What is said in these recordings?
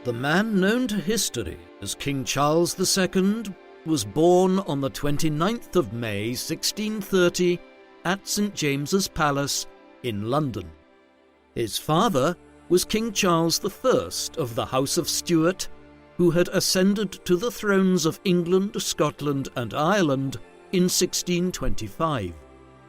The man known to history as King Charles II was born on the 29th of May 1630 at St James's Palace in London. His father was King Charles I of the House of Stuart, who had ascended to the thrones of England, Scotland and Ireland in 1625.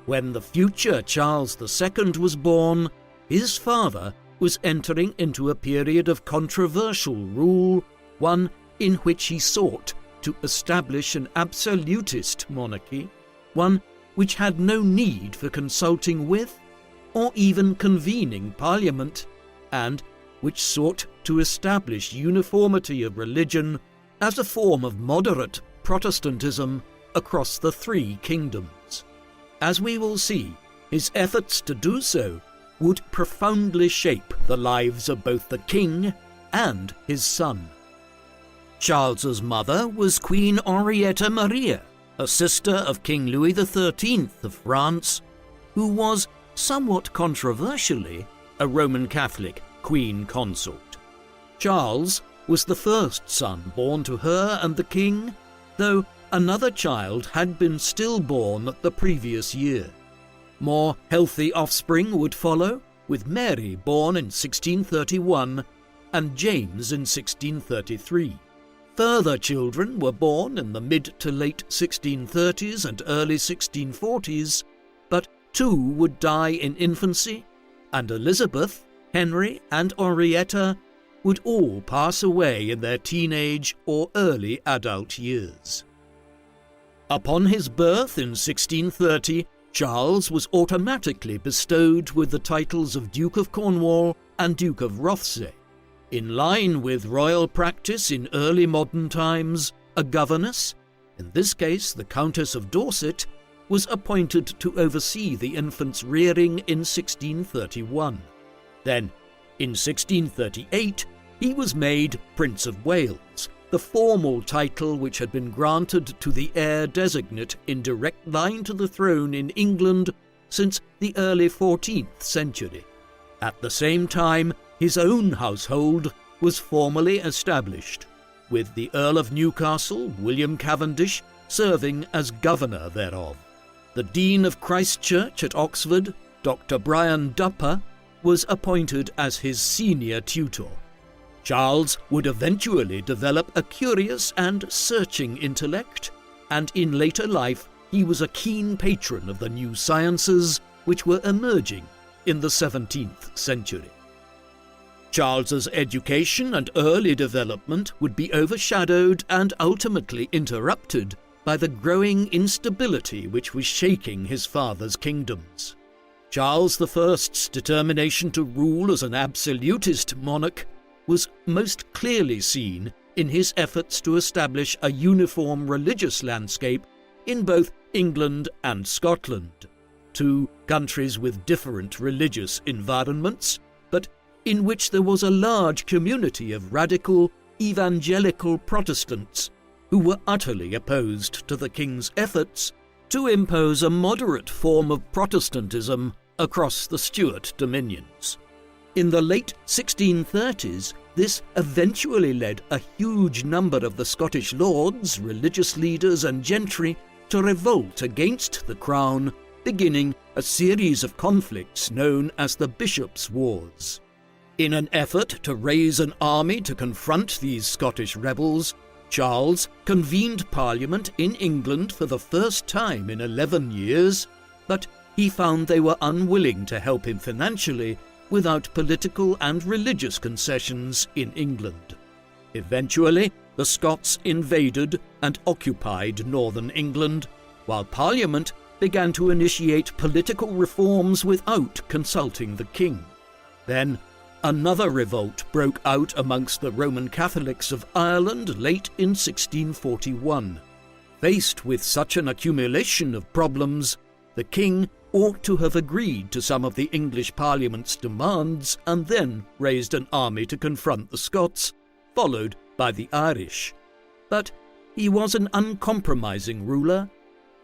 When the future Charles II was born, his father was entering into a period of controversial rule, one in which he sought to establish an absolutist monarchy, one which had no need for consulting with or even convening Parliament, and which sought to establish uniformity of religion as a form of moderate Protestantism across the three kingdoms. As we will see, his efforts to do so would profoundly shape the lives of both the king and his son. Charles's mother was Queen Henrietta Maria, a sister of King Louis XIII of France, who was, somewhat controversially, a Roman Catholic queen consort. Charles was the first son born to her and the king, though another child had been stillborn the previous year. More healthy offspring would follow, with Mary born in 1631 and James in 1633. Further children were born in the mid to late 1630s and early 1640s, but two would die in infancy, and Elizabeth, Henry and Henrietta would all pass away in their teenage or early adult years. Upon his birth in 1630, Charles was automatically bestowed with the titles of Duke of Cornwall and Duke of Rothesay. In line with royal practice in early modern times, a governess, in this case the Countess of Dorset, was appointed to oversee the infant's rearing in 1631. Then, in 1638, he was made Prince of Wales, the formal title which had been granted to the heir designate in direct line to the throne in England since the early 14th century. At the same time, his own household was formally established, with the Earl of Newcastle, William Cavendish, serving as governor thereof. The Dean of Christ Church at Oxford, Dr. Brian Dupper, was appointed as his senior tutor. Charles would eventually develop a curious and searching intellect, and in later life he was a keen patron of the new sciences which were emerging in the 17th century. Charles's education and early development would be overshadowed and ultimately interrupted by the growing instability which was shaking his father's kingdoms. Charles I's determination to rule as an absolutist monarch was most clearly seen in his efforts to establish a uniform religious landscape in both England and Scotland, two countries with different religious environments, but in which there was a large community of radical evangelical Protestants who were utterly opposed to the king's efforts to impose a moderate form of Protestantism across the Stuart dominions. In the late 1630s, this eventually led a huge number of the Scottish lords, religious leaders and gentry to revolt against the crown, beginning a series of conflicts known as the Bishops' Wars. In an effort to raise an army to confront these Scottish rebels, Charles convened Parliament in England for the first time in 11 years, but he found they were unwilling to help him financially without political and religious concessions in England. Eventually, the Scots invaded and occupied northern England, while Parliament began to initiate political reforms without consulting the king. Then, another revolt broke out amongst the Roman Catholics of Ireland late in 1641. Faced with such an accumulation of problems, the king ought to have agreed to some of the English Parliament's demands and then raised an army to confront the Scots, followed by the Irish. But he was an uncompromising ruler,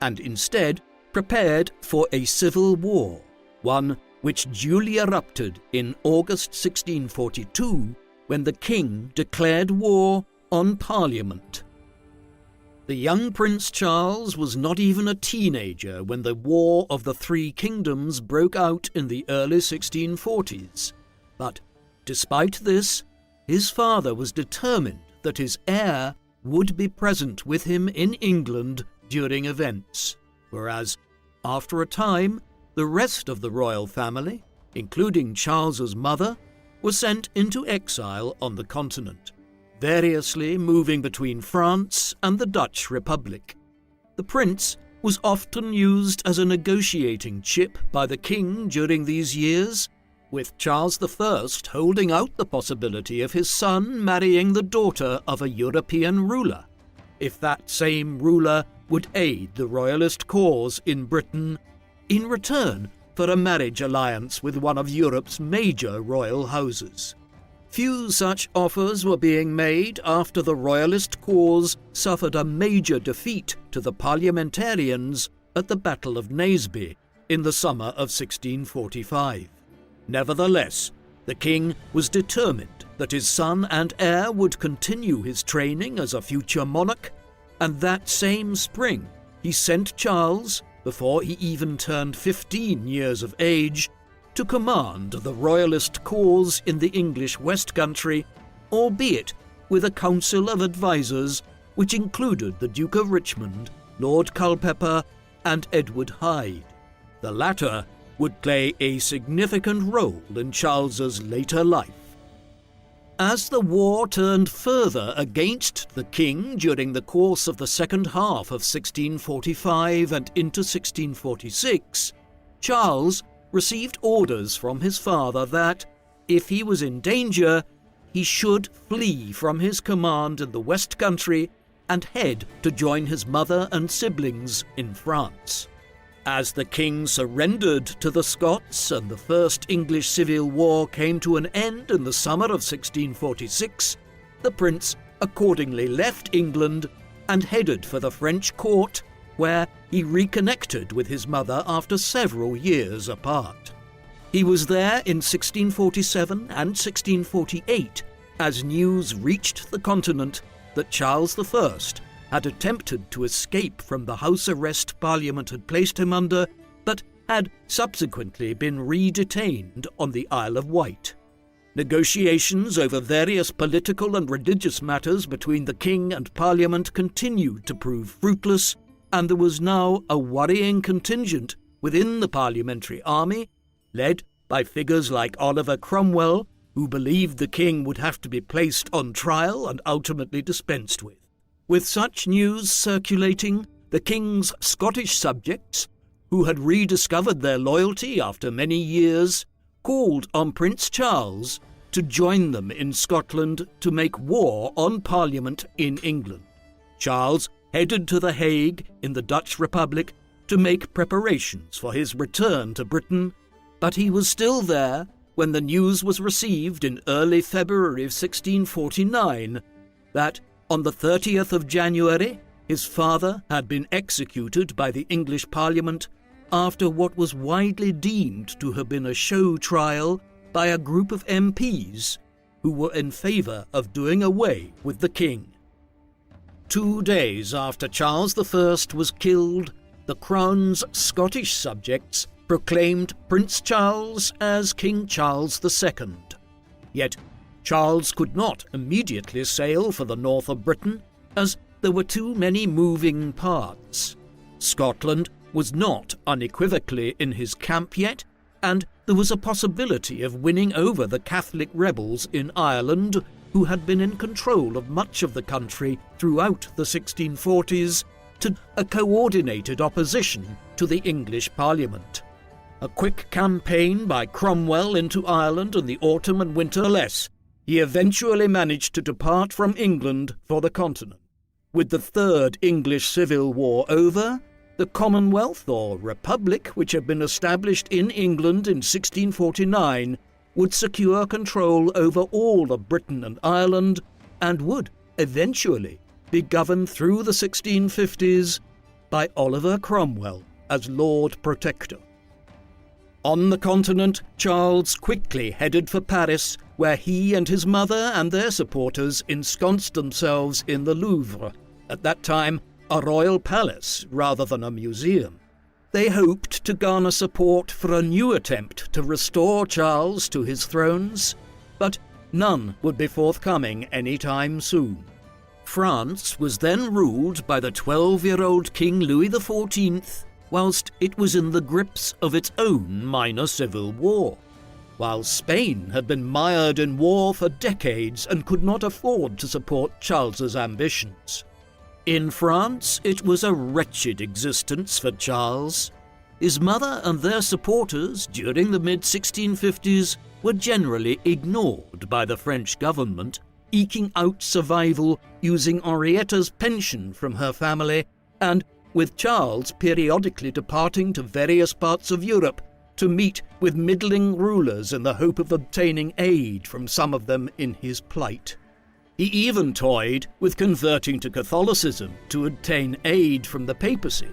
and instead prepared for a civil war, one which duly erupted in August 1642 when the king declared war on Parliament. The young Prince Charles was not even a teenager when the War of the Three Kingdoms broke out in the early 1640s, but despite this, his father was determined that his heir would be present with him in England during events, whereas, after a time, the rest of the royal family, including Charles's mother, were sent into exile on the continent, variously moving between France and the Dutch Republic. The prince was often used as a negotiating chip by the king during these years, with Charles I holding out the possibility of his son marrying the daughter of a European ruler, if that same ruler would aid the royalist cause in Britain in return for a marriage alliance with one of Europe's major royal houses. Few such offers were being made after the royalist cause suffered a major defeat to the parliamentarians at the Battle of Naseby in the summer of 1645. Nevertheless, the king was determined that his son and heir would continue his training as a future monarch, and that same spring he sent Charles, before he even turned 15 years of age, to command the royalist cause in the English West Country, albeit with a council of advisers which included the Duke of Richmond, Lord Culpeper, and Edward Hyde. The latter would play a significant role in Charles's later life. As the war turned further against the king during the course of the second half of 1645 and into 1646, Charles received orders from his father that, if he was in danger, he should flee from his command in the West Country and head to join his mother and siblings in France. As the king surrendered to the Scots and the First English Civil War came to an end in the summer of 1646, the prince accordingly left England and headed for the French court, where he reconnected with his mother after several years apart. He was there in 1647 and 1648 as news reached the continent that Charles I had attempted to escape from the house arrest Parliament had placed him under, but had subsequently been re-detained on the Isle of Wight. Negotiations over various political and religious matters between the king and Parliament continued to prove fruitless, and there was now a worrying contingent within the parliamentary army, led by figures like Oliver Cromwell, who believed the king would have to be placed on trial and ultimately dispensed with. With such news circulating, the king's Scottish subjects, who had rediscovered their loyalty after many years, called on Prince Charles to join them in Scotland to make war on Parliament in England. Charles headed to The Hague in the Dutch Republic to make preparations for his return to Britain, but he was still there when the news was received in early February of 1649 that on the 30th of January, his father had been executed by the English Parliament after what was widely deemed to have been a show trial by a group of MPs who were in favour of doing away with the king. 2 days after Charles I was killed, the Crown's Scottish subjects proclaimed Prince Charles as King Charles II. Yet Charles could not immediately sail for the north of Britain, as there were too many moving parts. Scotland was not unequivocally in his camp yet, and there was a possibility of winning over the Catholic rebels in Ireland, who had been in control of much of the country throughout the 1640s, to a coordinated opposition to the English Parliament. A quick campaign by Cromwell into Ireland in the autumn and winter less, he eventually managed to depart from England for the continent. With the Third English Civil War over, the Commonwealth or Republic, which had been established in England in 1649, would secure control over all of Britain and Ireland, and would eventually be governed through the 1650s by Oliver Cromwell as Lord Protector. On the continent, Charles quickly headed for Paris, where he and his mother and their supporters ensconced themselves in the Louvre, at that time a royal palace rather than a museum. They hoped to garner support for a new attempt to restore Charles to his thrones, but none would be forthcoming any time soon. France was then ruled by the 12-year-old King Louis XIV, whilst it was in the grips of its own minor civil war, while Spain had been mired in war for decades and could not afford to support Charles's ambitions. In France, it was a wretched existence for Charles. His mother and their supporters during the mid-1650s were generally ignored by the French government, eking out survival using Henrietta's pension from her family, and with Charles periodically departing to various parts of Europe to meet with middling rulers in the hope of obtaining aid from some of them in his plight. He even toyed with converting to Catholicism to obtain aid from the papacy,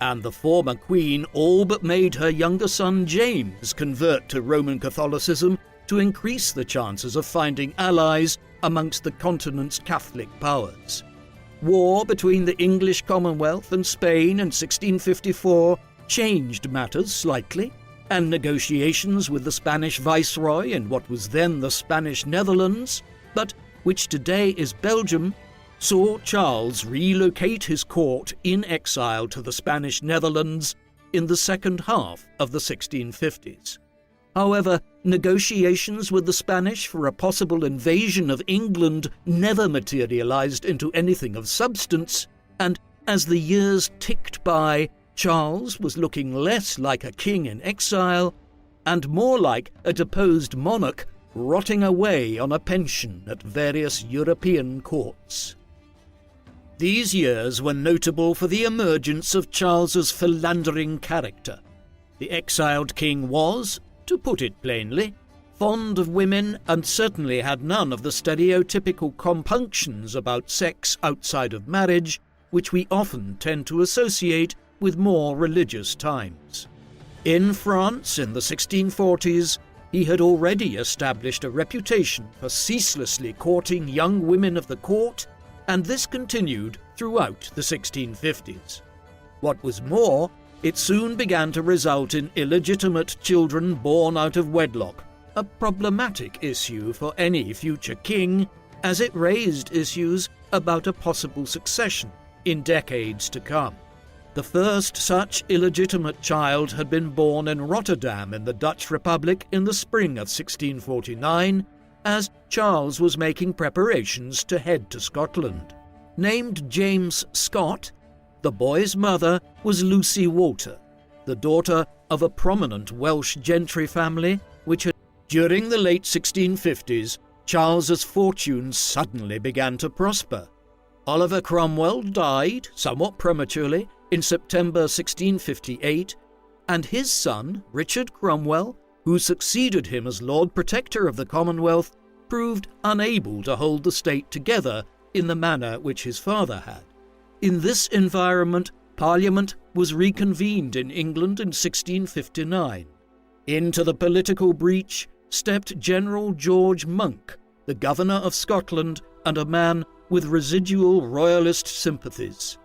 and the former queen all but made her younger son James convert to Roman Catholicism to increase the chances of finding allies amongst the continent's Catholic powers. War between the English Commonwealth and Spain in 1654 changed matters slightly, and negotiations with the Spanish viceroy in what was then the Spanish Netherlands, but which today is Belgium, saw Charles relocate his court in exile to the Spanish Netherlands in the second half of the 1650s. However, negotiations with the Spanish for a possible invasion of England never materialized into anything of substance, and as the years ticked by, Charles was looking less like a king in exile and more like a deposed monarch rotting away on a pension at various European courts. These years were notable for the emergence of Charles's philandering character. The exiled king was, to put it plainly, fond of women and certainly had none of the stereotypical compunctions about sex outside of marriage, which we often tend to associate with more religious times. In France in the 1640s, he had already established a reputation for ceaselessly courting young women of the court, and this continued throughout the 1650s. What was more, it soon began to result in illegitimate children born out of wedlock, a problematic issue for any future king, as it raised issues about a possible succession in decades to come. The first such illegitimate child had been born in Rotterdam in the Dutch Republic in the spring of 1649, as Charles was making preparations to head to Scotland. Named James Scott, the boy's mother was Lucy Walter, the daughter of a prominent Welsh gentry family which had. During the late 1650s, Charles's fortunes suddenly began to prosper. Oliver Cromwell died, somewhat prematurely, in September 1658, and his son, Richard Cromwell, who succeeded him as Lord Protector of the Commonwealth, proved unable to hold the state together in the manner which his father had. In this environment, Parliament was reconvened in England in 1659. Into the political breach stepped General George Monk, the Governor of Scotland and a man with residual royalist sympathies.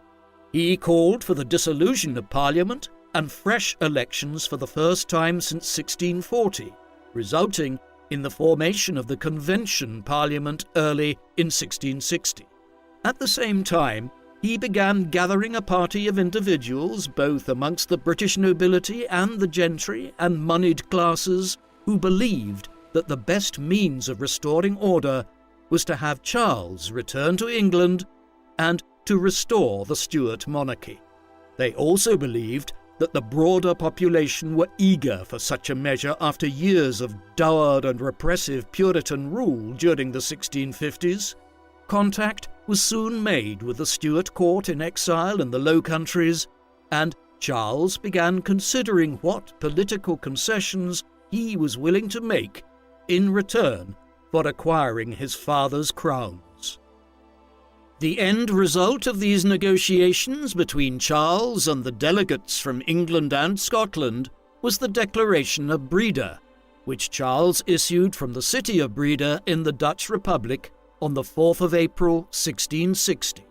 He called for the dissolution of Parliament and fresh elections for the first time since 1640, resulting in the formation of the Convention Parliament early in 1660. At the same time, he began gathering a party of individuals, both amongst the British nobility and the gentry and moneyed classes, who believed that the best means of restoring order was to have Charles return to England and to restore the Stuart monarchy. They also believed that the broader population were eager for such a measure after years of dour and repressive Puritan rule during the 1650s. Contact was soon made with the Stuart court in exile in the Low Countries, and Charles began considering what political concessions he was willing to make in return for acquiring his father's crowns. The end result of these negotiations between Charles and the delegates from England and Scotland was the Declaration of Breda, which Charles issued from the city of Breda in the Dutch Republic on the 4th of April 1660.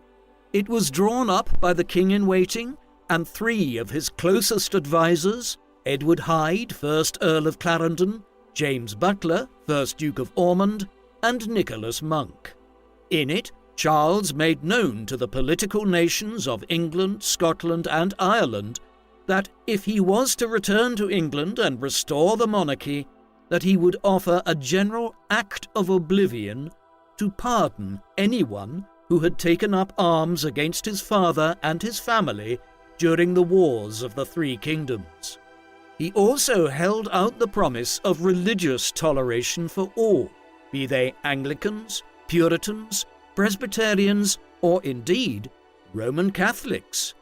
It was drawn up by the King-in-Waiting and 3 of his closest advisers, Edward Hyde, 1st Earl of Clarendon, James Butler, 1st Duke of Ormond, and Nicholas Monk. In it, Charles made known to the political nations of England, Scotland, and Ireland that if he was to return to England and restore the monarchy, that he would offer a general act of oblivion to pardon anyone who had taken up arms against his father and his family during the wars of the 3 kingdoms. He also held out the promise of religious toleration for all, be they Anglicans, Puritans, Presbyterians, or indeed Roman Catholics.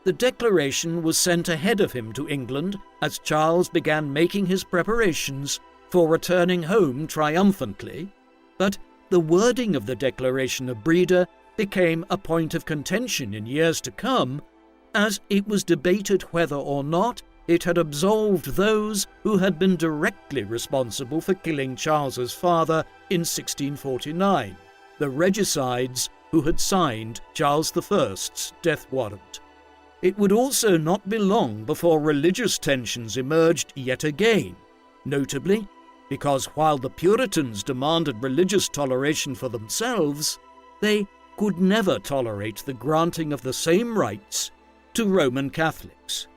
The declaration was sent ahead of him to England as Charles began making his preparations for returning home triumphantly, but the wording of the Declaration of Breda became a point of contention in years to come, as it was debated whether or not it had absolved those who had been directly responsible for killing Charles's father in 1649, the regicides who had signed Charles I's death warrant. It would also not be long before religious tensions emerged yet again, notably because while the Puritans demanded religious toleration for themselves, they could never tolerate the granting of the same rights to Roman Catholics.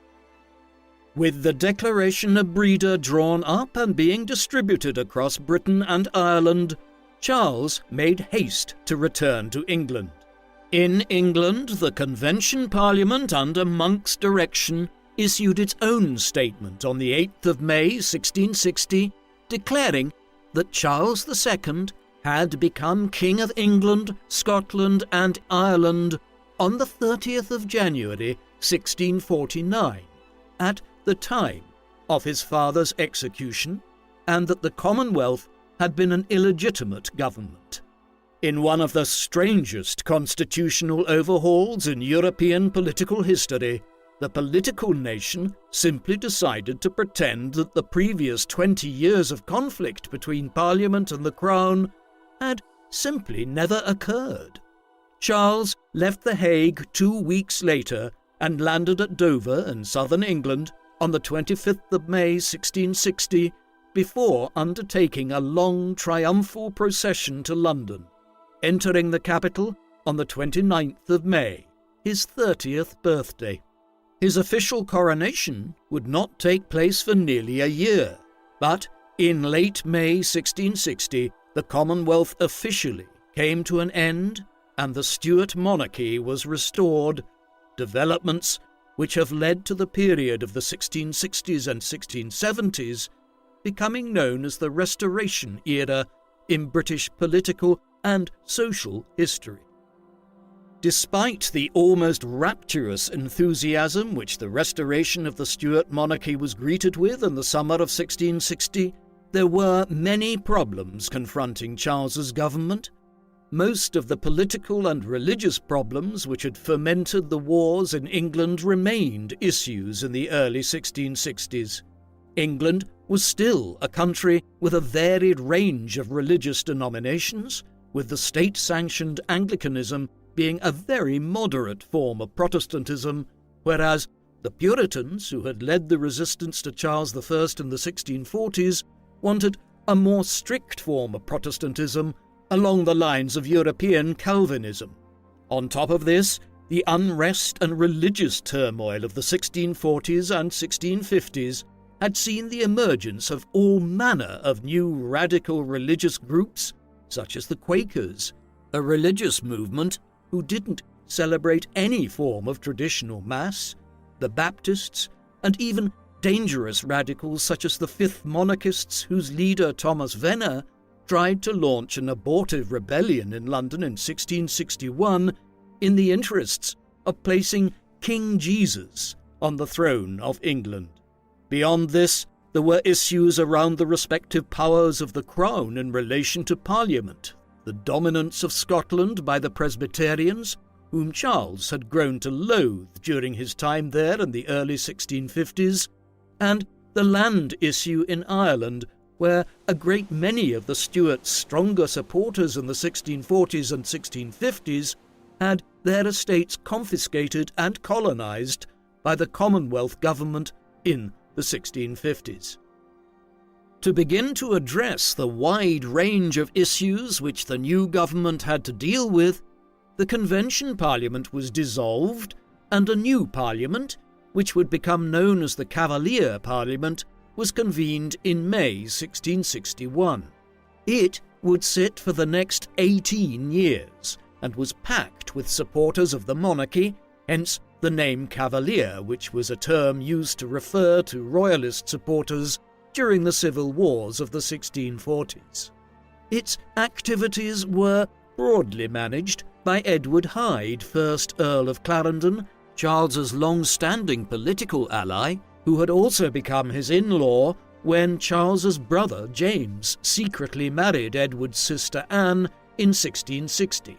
With the Declaration of Breda drawn up and being distributed across Britain and Ireland, Charles made haste to return to England. In England, the Convention Parliament under Monk's direction issued its own statement on the 8th of May 1660, declaring that Charles II had become King of England, Scotland and Ireland on the 30th of January 1649, at the time of his father's execution, and that the Commonwealth had been an illegitimate government. In one of the strangest constitutional overhauls in European political history, the political nation simply decided to pretend that the previous 20 years of conflict between Parliament and the Crown had simply never occurred. Charles left The Hague 2 weeks later and landed at Dover in southern England on the 25th of May 1660, before undertaking a long triumphal procession to London, entering the capital on the 29th of May, his 30th birthday. His official coronation would not take place for nearly a year, but in late May 1660, the Commonwealth officially came to an end and the Stuart monarchy was restored, developments which have led to the period of the 1660s and 1670s becoming known as the Restoration era in British political and social history. Despite the almost rapturous enthusiasm which the restoration of the Stuart monarchy was greeted with in the summer of 1660, there were many problems confronting Charles's government. Most of the political and religious problems which had fermented the wars in England remained issues in the early 1660s. England was still a country with a varied range of religious denominations, with the state-sanctioned Anglicanism being a very moderate form of Protestantism, whereas the Puritans, who had led the resistance to Charles I in the 1640s, wanted a more strict form of Protestantism along the lines of European Calvinism. On top of this, the unrest and religious turmoil of the 1640s and 1650s had seen the emergence of all manner of new radical religious groups, such as the Quakers, a religious movement who didn't celebrate any form of traditional Mass, the Baptists, and even dangerous radicals such as the Fifth Monarchists, whose leader Thomas Venner tried to launch an abortive rebellion in London in 1661 in the interests of placing King Jesus on the throne of England. Beyond this, there were issues around the respective powers of the Crown in relation to Parliament, the dominance of Scotland by the Presbyterians, whom Charles had grown to loathe during his time there in the early 1650s, and the land issue in Ireland, where a great many of the Stuarts' stronger supporters in the 1640s and 1650s had their estates confiscated and colonised by the Commonwealth government in the 1650s. To begin to address the wide range of issues which the new government had to deal with, the Convention Parliament was dissolved and a new Parliament, which would become known as the Cavalier Parliament, was convened in May 1661. It would sit for the next 18 years and was packed with supporters of the monarchy, hence the name Cavalier, which was a term used to refer to royalist supporters during the civil wars of the 1640s. Its activities were broadly managed by Edward Hyde, 1st Earl of Clarendon, Charles's long-standing political ally, who had also become his in-law when Charles's brother James secretly married Edward's sister Anne in 1660.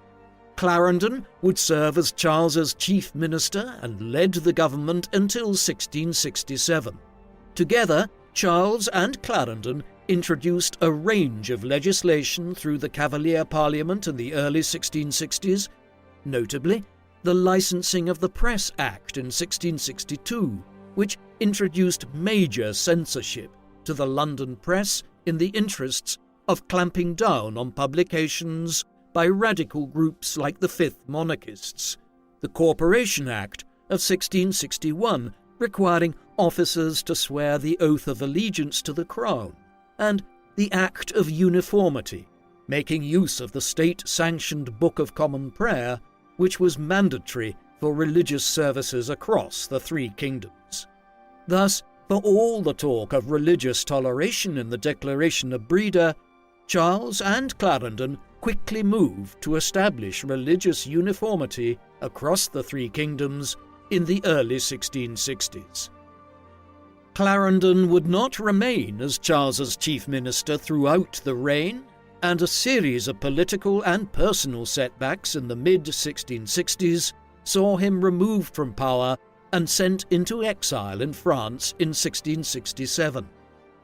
Clarendon would serve as Charles's chief minister and led the government until 1667. Together, Charles and Clarendon introduced a range of legislation through the Cavalier Parliament in the early 1660s, notably the Licensing of the Press Act in 1662, which introduced major censorship to the London press in the interests of clamping down on publications by radical groups like the Fifth Monarchists, the Corporation Act of 1661 requiring officers to swear the oath of allegiance to the Crown, and the Act of Uniformity, making use of the state-sanctioned Book of Common Prayer, which was mandatory for religious services across the three kingdoms. Thus, for all the talk of religious toleration in the Declaration of Breda, Charles and Clarendon quickly moved to establish religious uniformity across the three kingdoms in the early 1660s. Clarendon would not remain as Charles's chief minister throughout the reign, and a series of political and personal setbacks in the mid-1660s saw him removed from power and sent into exile in France in 1667.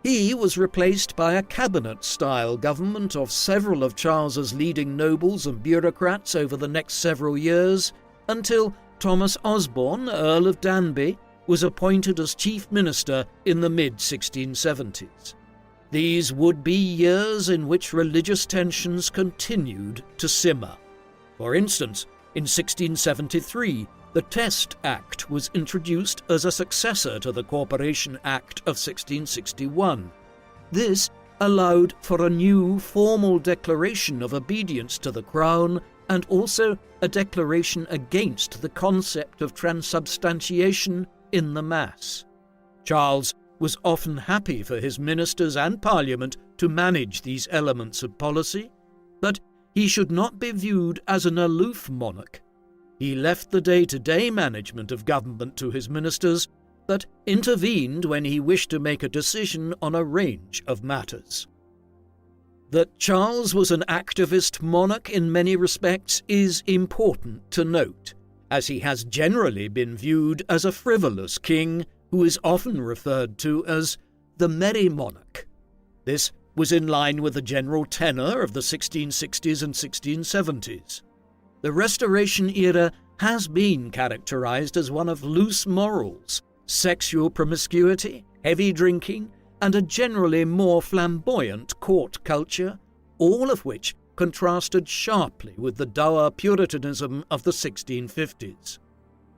He was replaced by a cabinet-style government of several of Charles's leading nobles and bureaucrats over the next several years, until Thomas Osborne, Earl of Danby, was appointed as chief minister in the mid-1670s. These would be years in which religious tensions continued to simmer. For instance, in 1673, the Test Act was introduced as a successor to the Corporation Act of 1661. This allowed for a new formal declaration of obedience to the Crown and also a declaration against the concept of transubstantiation in the Mass. Charles was often happy for his ministers and Parliament to manage these elements of policy, but he should not be viewed as an aloof monarch. He left the day-to-day management of government to his ministers, but intervened when he wished to make a decision on a range of matters. That Charles was an activist monarch in many respects is important to note, as he has generally been viewed as a frivolous king who is often referred to as the Merry Monarch. This was in line with the general tenor of the 1660s and 1670s. The Restoration era has been characterized as one of loose morals, sexual promiscuity, heavy drinking, and a generally more flamboyant court culture, all of which contrasted sharply with the dour Puritanism of the 1650s.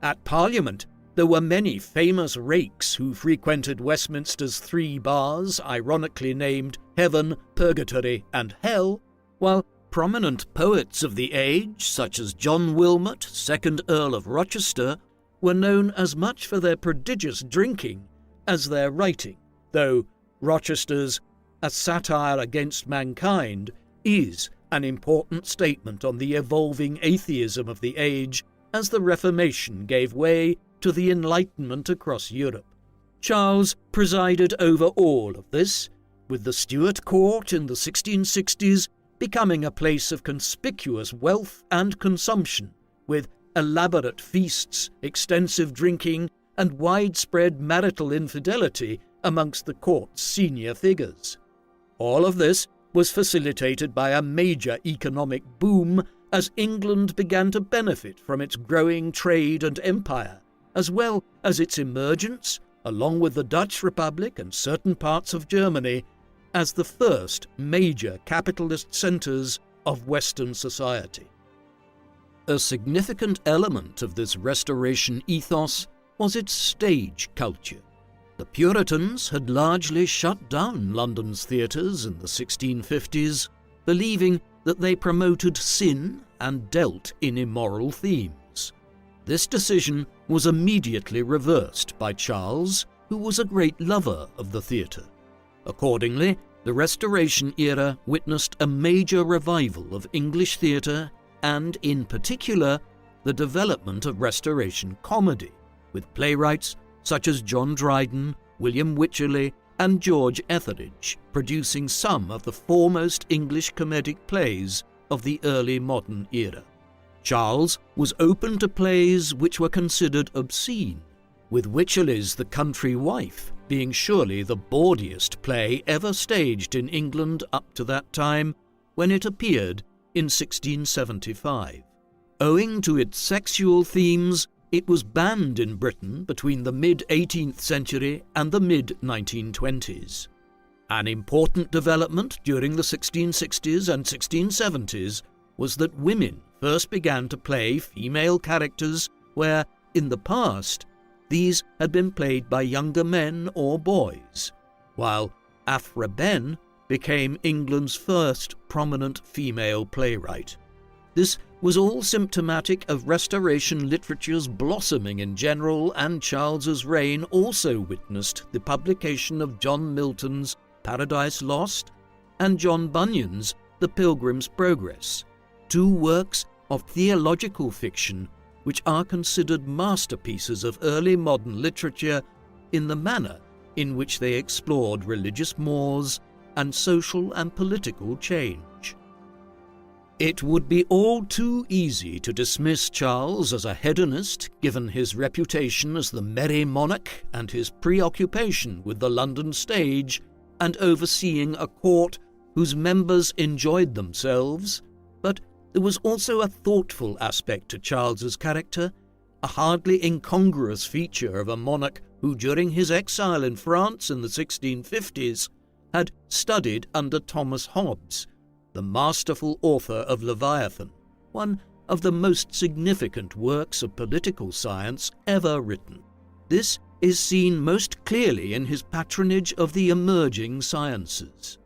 At Parliament, there were many famous rakes who frequented Westminster's three bars, ironically named Heaven, Purgatory, and Hell, while prominent poets of the age, such as John Wilmot, 2nd Earl of Rochester, were known as much for their prodigious drinking as their writing, though Rochester's A Satire Against Mankind is an important statement on the evolving atheism of the age as the Reformation gave way to the Enlightenment across Europe. Charles presided over all of this, with the Stuart court in the 1660s becoming a place of conspicuous wealth and consumption, with elaborate feasts, extensive drinking, and widespread marital infidelity amongst the court's senior figures. All of this was facilitated by a major economic boom as England began to benefit from its growing trade and empire, as well as its emergence, along with the Dutch Republic and certain parts of Germany, as the first major capitalist centres of Western society. A significant element of this Restoration ethos was its stage culture. The Puritans had largely shut down London's theatres in the 1650s, believing that they promoted sin and dealt in immoral themes. This decision was immediately reversed by Charles, who was a great lover of the theatre. Accordingly, the Restoration era witnessed a major revival of English theatre and, in particular, the development of Restoration comedy, with playwrights such as John Dryden, William Wycherley, and George Etheridge producing some of the foremost English comedic plays of the early modern era. Charles was open to plays which were considered obscene, with Wycherley's The Country Wife being surely the bawdiest play ever staged in England up to that time, when it appeared in 1675. Owing to its sexual themes, it was banned in Britain between the mid-18th century and the mid-1920s. An important development during the 1660s and 1670s was that women first began to play female characters where, in the past, these had been played by younger men or boys, while Aphra Behn became England's first prominent female playwright. This was all symptomatic of Restoration literature's blossoming in general, and Charles's reign also witnessed the publication of John Milton's Paradise Lost and John Bunyan's The Pilgrim's Progress, two works of theological fiction which are considered masterpieces of early modern literature in the manner in which they explored religious mores and social and political change. It would be all too easy to dismiss Charles as a hedonist, given his reputation as the merry monarch and his preoccupation with the London stage and overseeing a court whose members enjoyed themselves, but there was also a thoughtful aspect to Charles's character, a hardly incongruous feature of a monarch who, during his exile in France in the 1650s, had studied under Thomas Hobbes, the masterful author of Leviathan, one of the most significant works of political science ever written. This is seen most clearly in his patronage of the emerging sciences.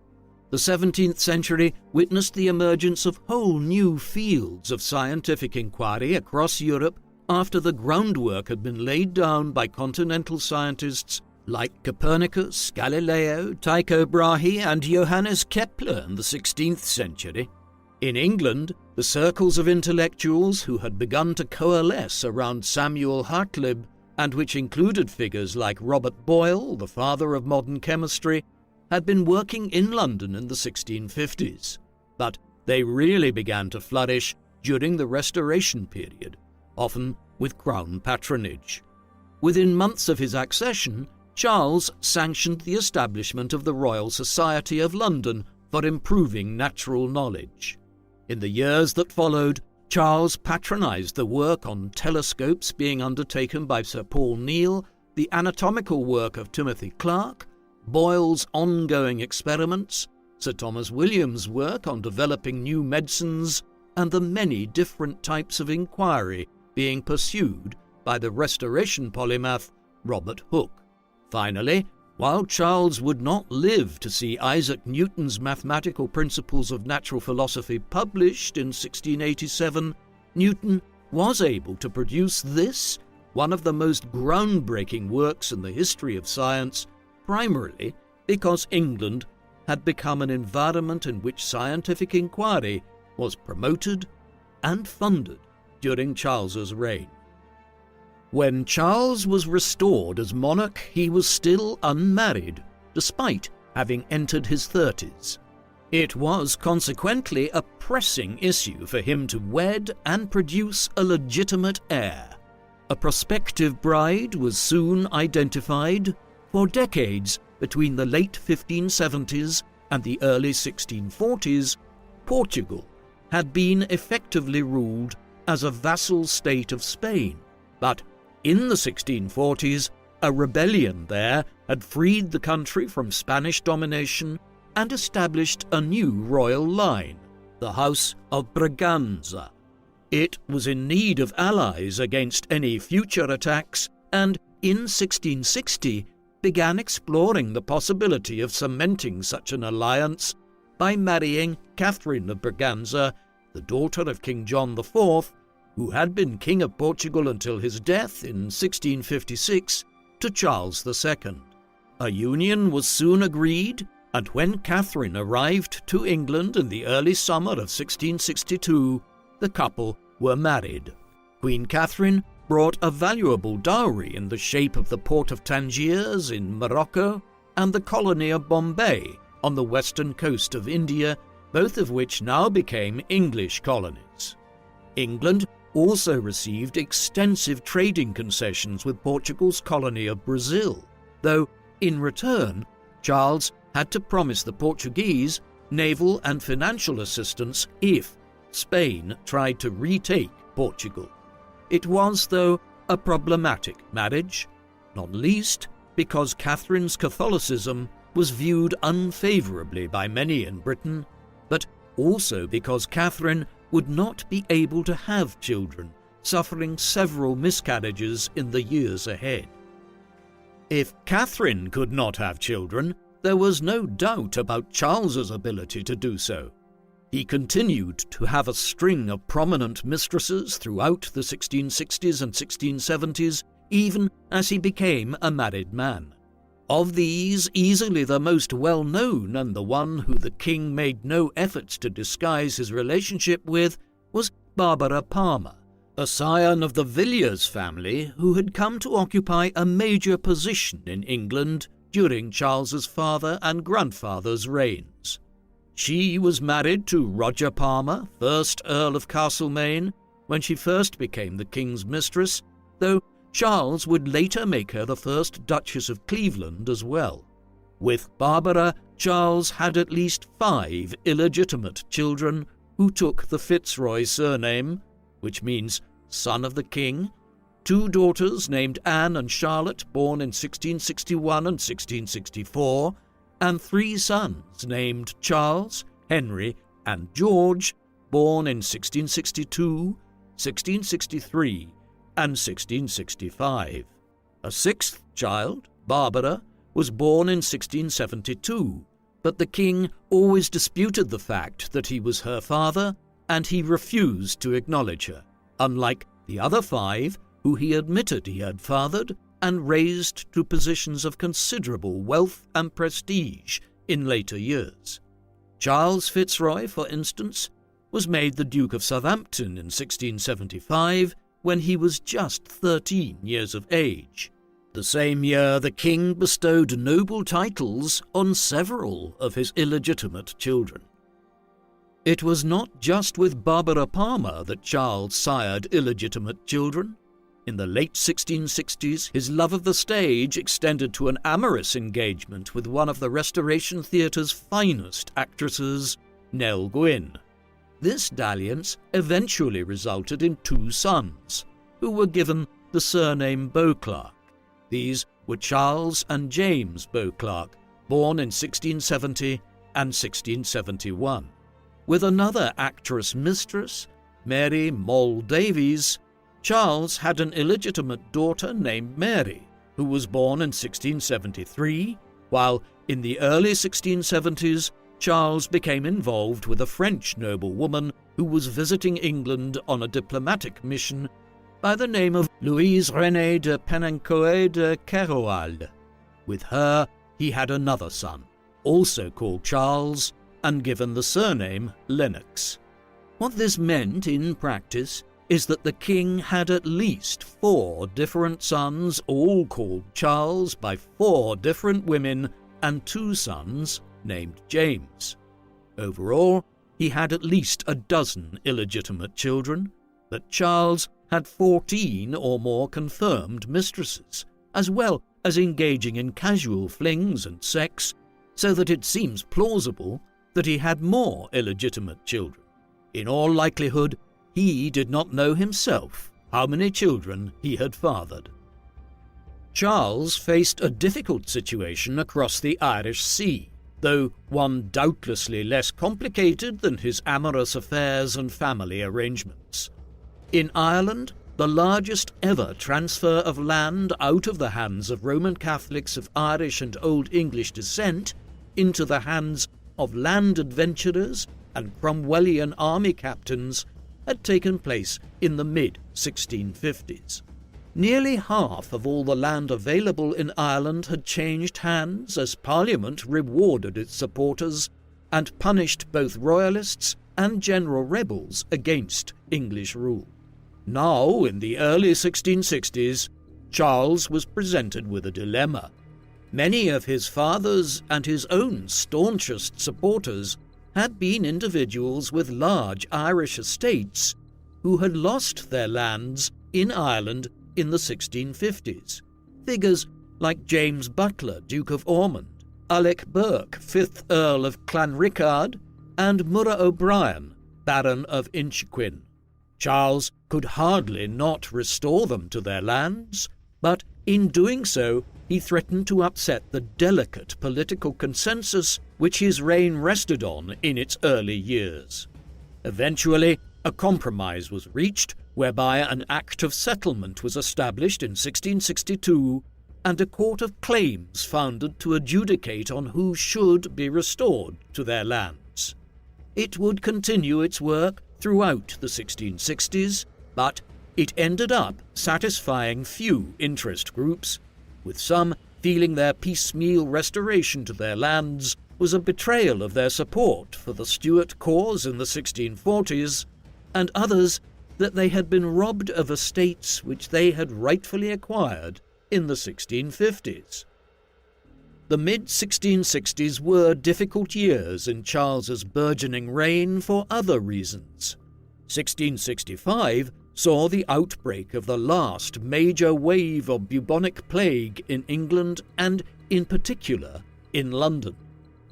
The 17th century witnessed the emergence of whole new fields of scientific inquiry across Europe after the groundwork had been laid down by continental scientists like Copernicus, Galileo, Tycho Brahe, and Johannes Kepler in the 16th century. In England, the circles of intellectuals who had begun to coalesce around Samuel Hartlib, and which included figures like Robert Boyle, the father of modern chemistry, had been working in London in the 1650s, but they really began to flourish during the Restoration period, often with Crown patronage. Within months of his accession, Charles sanctioned the establishment of the Royal Society of London for improving natural knowledge. In the years that followed, Charles patronised the work on telescopes being undertaken by Sir Paul Neal, the anatomical work of Timothy Clark, Boyle's ongoing experiments, Sir Thomas Williams' work on developing new medicines, and the many different types of inquiry being pursued by the Restoration polymath Robert Hooke. Finally, while Charles would not live to see Isaac Newton's mathematical principles of natural philosophy published in 1687, Newton was able to produce this, one of the most groundbreaking works in the history of science, primarily because England had become an environment in which scientific inquiry was promoted and funded during Charles's reign. When Charles was restored as monarch, he was still unmarried, despite having entered his 30s. It was consequently a pressing issue for him to wed and produce a legitimate heir. A prospective bride was soon identified. For decades, between the late 1570s and the early 1640s, Portugal had been effectively ruled as a vassal state of Spain, but in the 1640s, a rebellion there had freed the country from Spanish domination and established a new royal line, the House of Braganza. It was in need of allies against any future attacks, and in 1660 began exploring the possibility of cementing such an alliance by marrying Catherine of Braganza, the daughter of King John IV, who had been King of Portugal until his death in 1656, to Charles II. A union was soon agreed, and when Catherine arrived to England in the early summer of 1662, the couple were married. Queen Catherine brought a valuable dowry in the shape of the port of Tangiers in Morocco and the colony of Bombay on the western coast of India, both of which now became English colonies. England also received extensive trading concessions with Portugal's colony of Brazil, though in return Charles had to promise the Portuguese naval and financial assistance if Spain tried to retake Portugal. It was, though, a problematic marriage, not least because Catherine's Catholicism was viewed unfavourably by many in Britain, but also because Catherine would not be able to have children, suffering several miscarriages in the years ahead. If Catherine could not have children, there was no doubt about Charles's ability to do so. He continued to have a string of prominent mistresses throughout the 1660s and 1670s, even as he became a married man. Of these, easily the most well-known and the one who the king made no efforts to disguise his relationship with was Barbara Palmer, a scion of the Villiers family who had come to occupy a major position in England during Charles's father and grandfather's reigns. She was married to Roger Palmer, 1st Earl of Castlemaine, when she first became the king's mistress, though Charles would later make her the first Duchess of Cleveland as well. With Barbara, Charles had at least 5 illegitimate children who took the Fitzroy surname, which means son of the king, 2 daughters named Anne and Charlotte, born in 1661 and 1664, and 3 sons named Charles, Henry, and George, born in 1662, 1663, and 1665. A 6th child, Barbara, was born in 1672, but the king always disputed the fact that he was her father, and he refused to acknowledge her, unlike the other 5 who he admitted he had fathered and raised to positions of considerable wealth and prestige in later years. Charles Fitzroy, for instance, was made the Duke of Southampton in 1675 when he was just 13 years of age. The same year, the king bestowed noble titles on several of his illegitimate children. It was not just with Barbara Palmer that Charles sired illegitimate children. In the late 1660s, his love of the stage extended to an amorous engagement with one of the Restoration Theatre's finest actresses, Nell Gwynn. This dalliance eventually resulted in 2 sons, who were given the surname Beauclerk. These were Charles and James Beauclerk, born in 1670 and 1671. With another actress mistress, Mary Moll Davies, Charles had an illegitimate daughter named Mary, who was born in 1673, while in the early 1670s, Charles became involved with a French noblewoman who was visiting England on a diplomatic mission by the name of Louise Renée de Penencoe de Keroualle. With her, he had another son, also called Charles, and given the surname Lennox. What this meant in practice is that the king had at least 4 different sons, all called Charles by 4 different women, and 2 sons named James. Overall, he had at least a dozen illegitimate children, but Charles had 14 or more confirmed mistresses, as well as engaging in casual flings and sex, so that it seems plausible that he had more illegitimate children. In all likelihood, he did not know himself how many children he had fathered. Charles faced a difficult situation across the Irish Sea, though one doubtlessly less complicated than his amorous affairs and family arrangements. In Ireland, the largest ever transfer of land out of the hands of Roman Catholics of Irish and Old English descent into the hands of land adventurers and Cromwellian army captains had taken place in the mid-1650s. Nearly half of all the land available in Ireland had changed hands as Parliament rewarded its supporters and punished both royalists and general rebels against English rule. Now, in the early 1660s, Charles was presented with a dilemma. Many of his father's and his own staunchest supporters had been individuals with large Irish estates who had lost their lands in Ireland in the 1650s. Figures like James Butler, Duke of Ormond, Alec Burke, 5th Earl of Clanricarde, and Murragh O'Brien, Baron of Inchiquin. Charles could hardly not restore them to their lands, but in doing so he threatened to upset the delicate political consensus which his reign rested on in its early years. Eventually, a compromise was reached whereby an Act of Settlement was established in 1662 and a court of claims founded to adjudicate on who should be restored to their lands. It would continue its work throughout the 1660s, but it ended up satisfying few interest groups, with some feeling their piecemeal restoration to their lands was a betrayal of their support for the Stuart cause in the 1640s, and others that they had been robbed of estates which they had rightfully acquired in the 1650s. The mid-1660s were difficult years in Charles's burgeoning reign for other reasons. 1665 saw the outbreak of the last major wave of bubonic plague in England and, in particular, in London.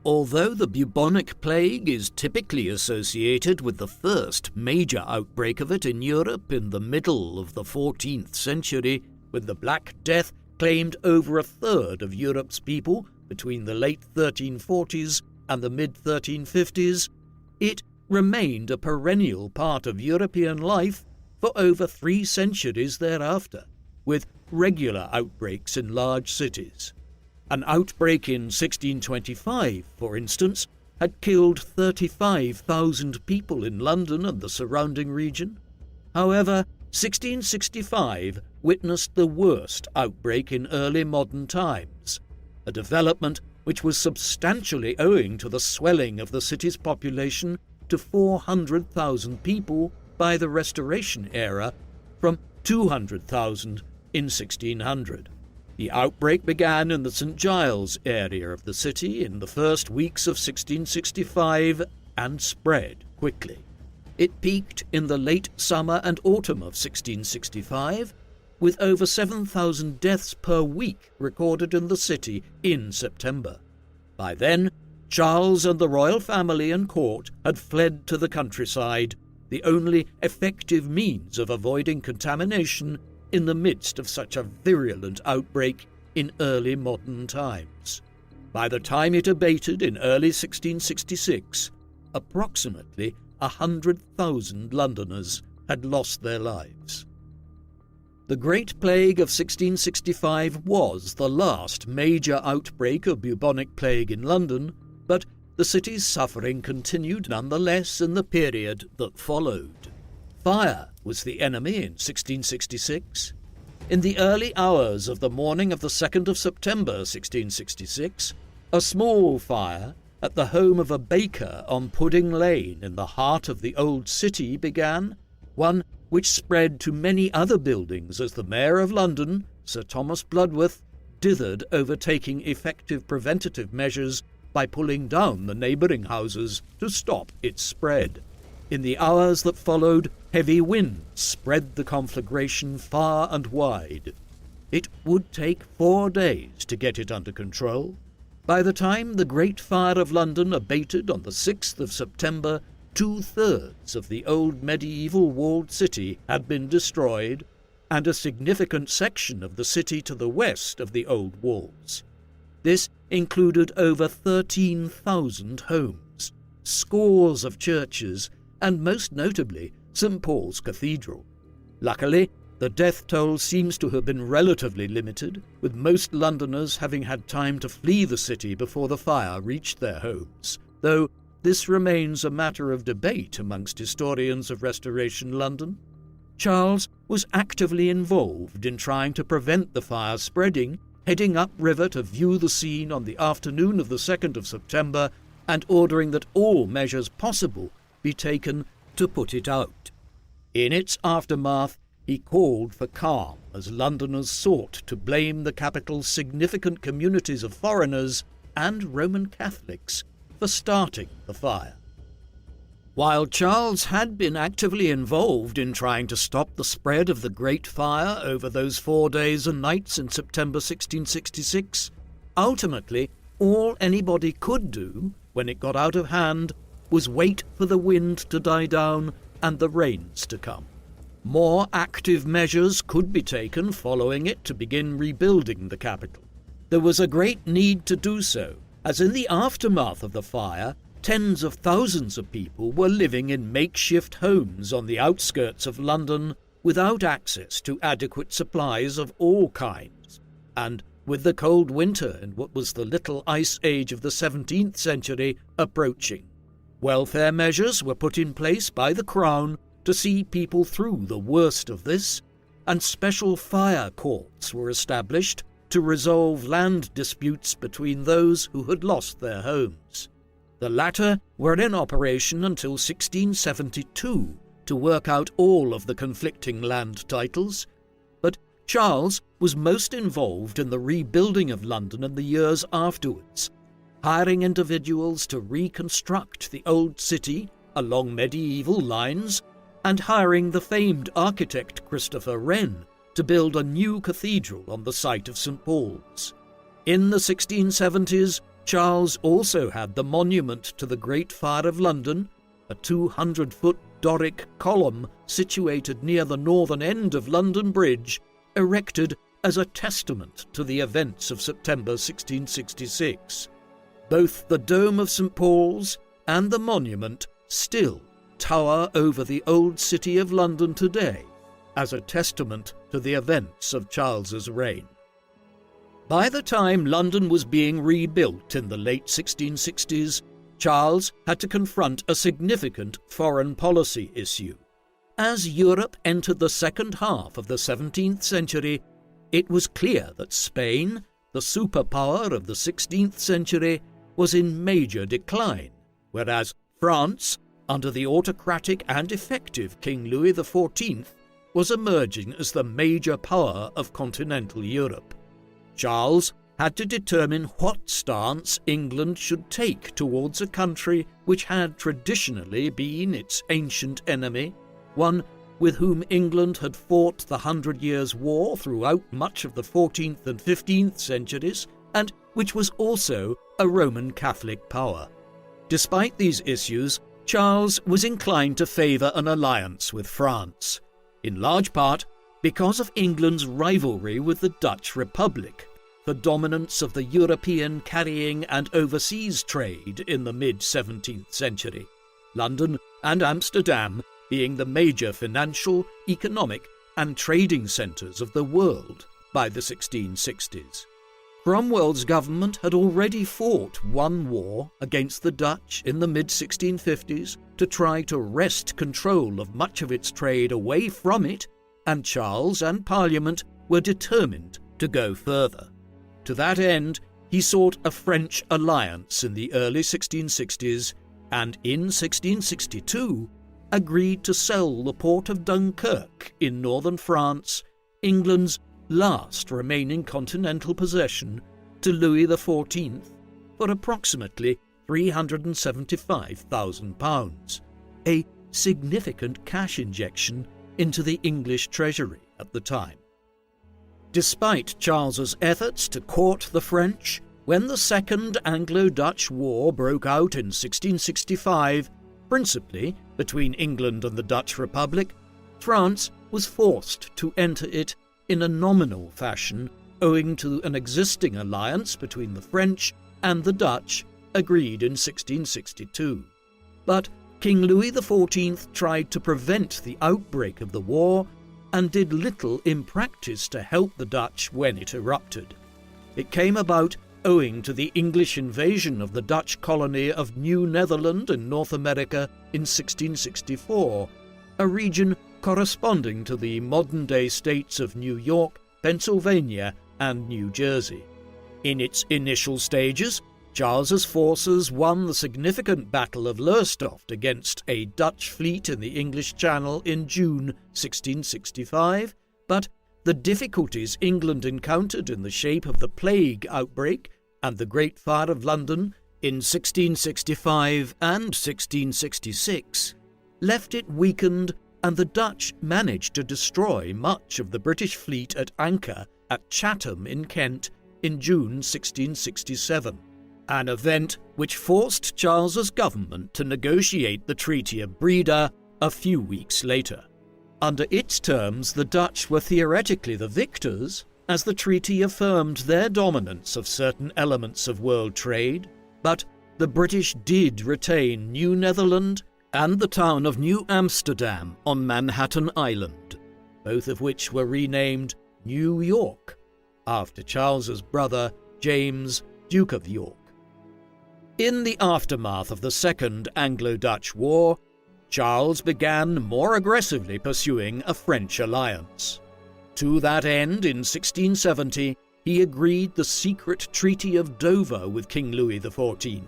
Although the bubonic plague is typically associated with the first major outbreak of it in Europe in the middle of the 14th century, when the Black Death claimed over a third of Europe's people between the late 1340s and the mid-1350s, it remained a perennial part of European life for over 3 centuries thereafter, with regular outbreaks in large cities. An outbreak in 1625, for instance, had killed 35,000 people in London and the surrounding region. However, 1665 witnessed the worst outbreak in early modern times, a development which was substantially owing to the swelling of the city's population to 400,000 people by the Restoration era from 200,000 in 1600. The outbreak began in the St. Giles area of the city in the first weeks of 1665 and spread quickly. It peaked in the late summer and autumn of 1665, with over 7,000 deaths per week recorded in the city in September. By then, Charles and the royal family and court had fled to the countryside, the only effective means of avoiding contamination in the midst of such a virulent outbreak in early modern times. By the time it abated in early 1666, approximately 100,000 Londoners had lost their lives. The Great Plague of 1665 was the last major outbreak of bubonic plague in London, but the city's suffering continued nonetheless in the period that followed. Fire was the enemy in 1666. In the early hours of the morning of the 2nd of September 1666, a small fire at the home of a baker on Pudding Lane in the heart of the old city began, one which spread to many other buildings as the Mayor of London, Sir Thomas Bloodworth, dithered over taking effective preventative measures by pulling down the neighbouring houses to stop its spread. In the hours that followed, heavy winds spread the conflagration far and wide. It would take 4 days to get it under control. By the time the Great Fire of London abated on the 6th of September, 2/3 of the old medieval walled city had been destroyed, and a significant section of the city to the west of the old walls. This included over 13,000 homes, scores of churches, and most notably St. Paul's Cathedral. Luckily, the death toll seems to have been relatively limited, with most Londoners having had time to flee the city before the fire reached their homes, though this remains a matter of debate amongst historians of Restoration London. Charles was actively involved in trying to prevent the fire spreading, heading upriver to view the scene on the afternoon of the 2nd of September and ordering that all measures possible be taken to put it out. In its aftermath, he called for calm as Londoners sought to blame the capital's significant communities of foreigners and Roman Catholics for starting the fire. While Charles had been actively involved in trying to stop the spread of the Great Fire over those 4 days and nights in September 1666, ultimately all anybody could do when it got out of hand was wait for the wind to die down and the rains to come. More active measures could be taken following it to begin rebuilding the capital. There was a great need to do so, as in the aftermath of the fire, tens of thousands of people were living in makeshift homes on the outskirts of London without access to adequate supplies of all kinds, and with the cold winter in what was the Little Ice Age of the 17th century approaching, welfare measures were put in place by the Crown to see people through the worst of this, and special fire courts were established to resolve land disputes between those who had lost their homes. The latter were in operation until 1672 to work out all of the conflicting land titles, but Charles was most involved in the rebuilding of London in the years afterwards, hiring individuals to reconstruct the old city along medieval lines and hiring the famed architect Christopher Wren to build a new cathedral on the site of St. Paul's. In the 1670s, Charles also had the monument to the Great Fire of London, a 200-foot Doric column situated near the northern end of London Bridge, erected as a testament to the events of September 1666. Both the Dome of St. Paul's and the monument still tower over the old city of London today as a testament to the events of Charles's reign. By the time London was being rebuilt in the late 1660s, Charles had to confront a significant foreign policy issue. As Europe entered the second half of the 17th century, it was clear that Spain, the superpower of the 16th century, was in major decline, whereas France, under the autocratic and effective King Louis XIV, was emerging as the major power of continental Europe. Charles had to determine what stance England should take towards a country which had traditionally been its ancient enemy, one with whom England had fought the 100 Years' War throughout much of the 14th and 15th centuries, and which was also a Roman Catholic power. Despite these issues, Charles was inclined to favour an alliance with France, in large part because of England's rivalry with the Dutch Republic, the dominance of the European carrying and overseas trade in the mid-17th century, London and Amsterdam being the major financial, economic and trading centres of the world by the 1660s. Cromwell's government had already fought one war against the Dutch in the mid-1650s to try to wrest control of much of its trade away from it, and Charles and Parliament were determined to go further. To that end, he sought a French alliance in the early 1660s, and in 1662 agreed to sell the port of Dunkirk in northern France, England's last remaining continental possession, to Louis XIV for approximately £375,000, a significant cash injection into the English treasury at the time. Despite Charles's efforts to court the French, when the Second Anglo-Dutch War broke out in 1665, principally between England and the Dutch Republic, France was forced to enter it in a nominal fashion owing to an existing alliance between the French and the Dutch agreed in 1662. But King Louis XIV tried to prevent the outbreak of the war and did little in practice to help the Dutch when it erupted. It came about owing to the English invasion of the Dutch colony of New Netherland in North America in 1664, a region corresponding to the modern-day states of New York, Pennsylvania, and New Jersey. In its initial stages, Charles's forces won the significant Battle of Lowestoft against a Dutch fleet in the English Channel in June 1665, but the difficulties England encountered in the shape of the plague outbreak and the Great Fire of London in 1665 and 1666 left it weakened, and the Dutch managed to destroy much of the British fleet at anchor at Chatham in Kent in June 1667, an event which forced Charles's government to negotiate the Treaty of Breda a few weeks later. Under its terms, the Dutch were theoretically the victors, as the treaty affirmed their dominance of certain elements of world trade, but the British did retain New Netherland and the town of New Amsterdam on Manhattan Island, both of which were renamed New York, after Charles's brother James, Duke of York. In the aftermath of the Second Anglo-Dutch War, Charles began more aggressively pursuing a French alliance. To that end, in 1670, he agreed the secret Treaty of Dover with King Louis XIV.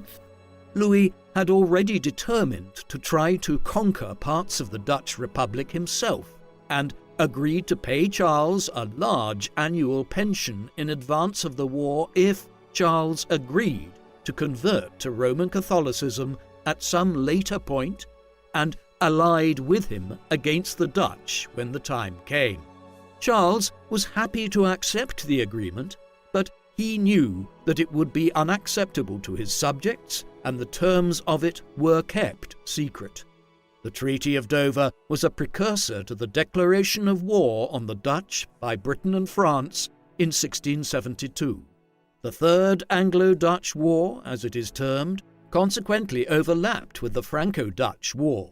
Louis had already determined to try to conquer parts of the Dutch Republic himself, and agreed to pay Charles a large annual pension in advance of the war if Charles agreed to convert to Roman Catholicism at some later point and allied with him against the Dutch when the time came. Charles was happy to accept the agreement, but he knew that it would be unacceptable to his subjects, and the terms of it were kept secret. The Treaty of Dover was a precursor to the declaration of war on the Dutch by Britain and France in 1672. The Third Anglo-Dutch War, as it is termed, consequently overlapped with the Franco-Dutch War.